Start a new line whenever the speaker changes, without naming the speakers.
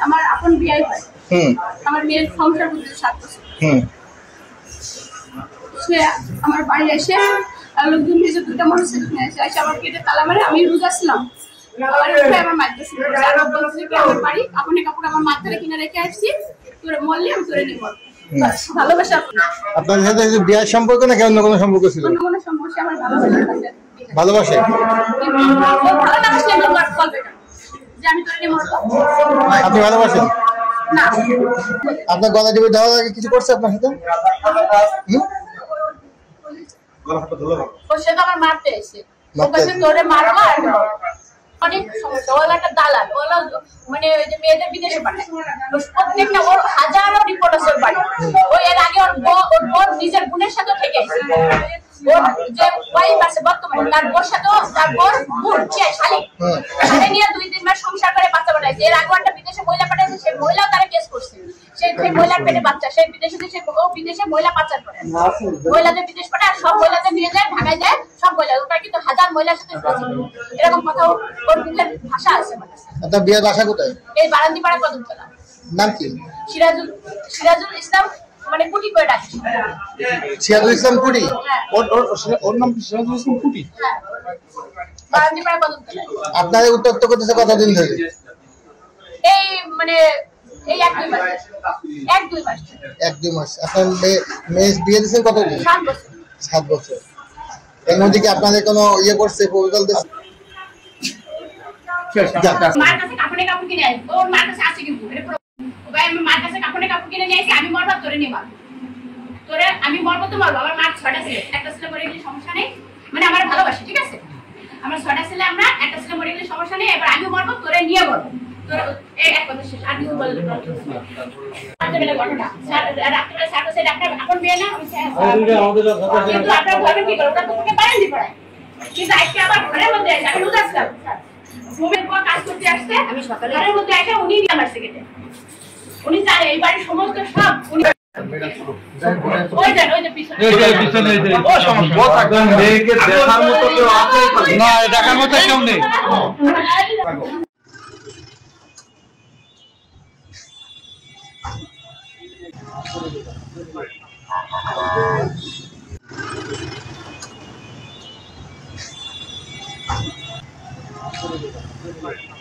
আমার আপন বিয়ে হয়। আমার মেয়ের সংসার করতে 7 বছর। সে আমার বাড়ি এসে লোকজন ভেজে 2টা মোটরসাইকেল নিয়ে এসে আমার পেটে তালা মারে। আমি রোজা ছিলাম। আমার মারতে শুরু করছে। আর বলছে কি আমার বাড়ি আপনি কাপড় আমার মাথায় কিনে রেখে আসছি, তোরে মরলে আমি তোরে নিব। ভালোবাসা
আপনার সাথে বিয়ের সম্পর্ক না অন্য কোনো সম্পর্ক ছিল?
অন্য কোনো সম্পর্ক আমার ভালোবাসা।
ভালোবাসে? আপনি ভালোবাসেন
না?
আপনার গলা টিপে দেওয়ার আগে কিছু করছে আপনার সাথে?
ওর সাথে আমার মারতে এসে তোরে মারবো। অনেক সমস্যা। ওলা একটা দালাল, ওলা মানে ওই যে মেয়েদের বিদেশে পাঠায়। প্রত্যেকটা ওর হাজারো রিপোর্ট আছে ওর বাড়ি। ও এর আগে ওর বোন নিজের বোনের সাথে থেকে ওর যে ওয়াইফ আছে বর্তমানে তার বোর সাথে তার বোর বোন শালিক সে নিয়ে 2-3 মাস সংসার করে বাচ্চা বানাইছে। এর আগে একটা বিদেশে মহিলা পাঠাইছে, সেই মহিলাও তারা কেস করছে। সেই মহিলার পেটে বাচ্চা, সেই বিদেশে ও বিদেশে মহিলা পাচার করে, মহিলাদের বিদেশ পাঠায় আর সব মহিলাদের নিয়ে যায় ঢাকায় যায়। সব মহিলা ওটা কিন্তু হাজার মহিলার সাথে এরকম কথা ওর মুখের ভাষা আছে।
আপনার বিয়ের বাসা কোথায়?
এই বারান্দিপাড়া কদমতলা।
নাম কি?
সিরাজুল ইসলাম, মানে কুটি করে ডাকি।
সিরাজুল ইসলাম কুটি? ওর নাম সিরাজুল ইসলাম কুটি?
হ্যাঁ, বারান্দিপাড়া কদমতলা।
আপনার উত্তর করতেছে কতদিন ধরে?
এই মানে এই 1-2 মাস।
1-2 মাস। আপনার মেয়ে বিয়ে দিয়েছেন কতদিন?
7 বছর।
7 বছর। এর মধ্যে কি আপনাদের কোনো ইয়ে করছে, প্রপোজাল দিচ্ছে?
মার কাছে কাপড় কিনে আই। ওর মার কাছে আছে কিন্তু ভাই আমি মার কাছে কাপড় কিনে নিয়ে আসি। আমি মরবা তোরে নিয়ে মারবো, তোরে আমি মরবো তো মারবো। আমার মার 6টা ছেলে, একটা ছেলে মরে গেলে সমস্যা নেই, মানে আমার ভালোবাসি, ঠিক আছে? আমার 6টা ছেলে, আমরা একটা ছেলে মরে গেলে সমস্যা নেই। এবার আমিও মরবো, তোরে নিয়ে মরবো। তোর এই এক কথা শেষ। আর কিছু বলতে পারবো না। ঘটনা রাত্রে সাথে সাথে আপনার আপন বিয়ে না কিন্তু আপনার ঘরে কি করে? ওটা তো তোকে পারেন দি পড়ায়। কিন্তু আজকে আবার ঘরের মধ্যে আছে। আমি রোজা ছিলাম, ঘুমের পর কাজ করতে আসছে। আমি সকালে ঘরের মধ্যে এসে উনি আমার সেকেন্ডে উনি জানে এই বাড়ির সমস্ত সব উনি ওই যে পিছনে
মেয়েকে দেখার মতো কেউ আছে না? দেখার মতো কেউ নেই। Right.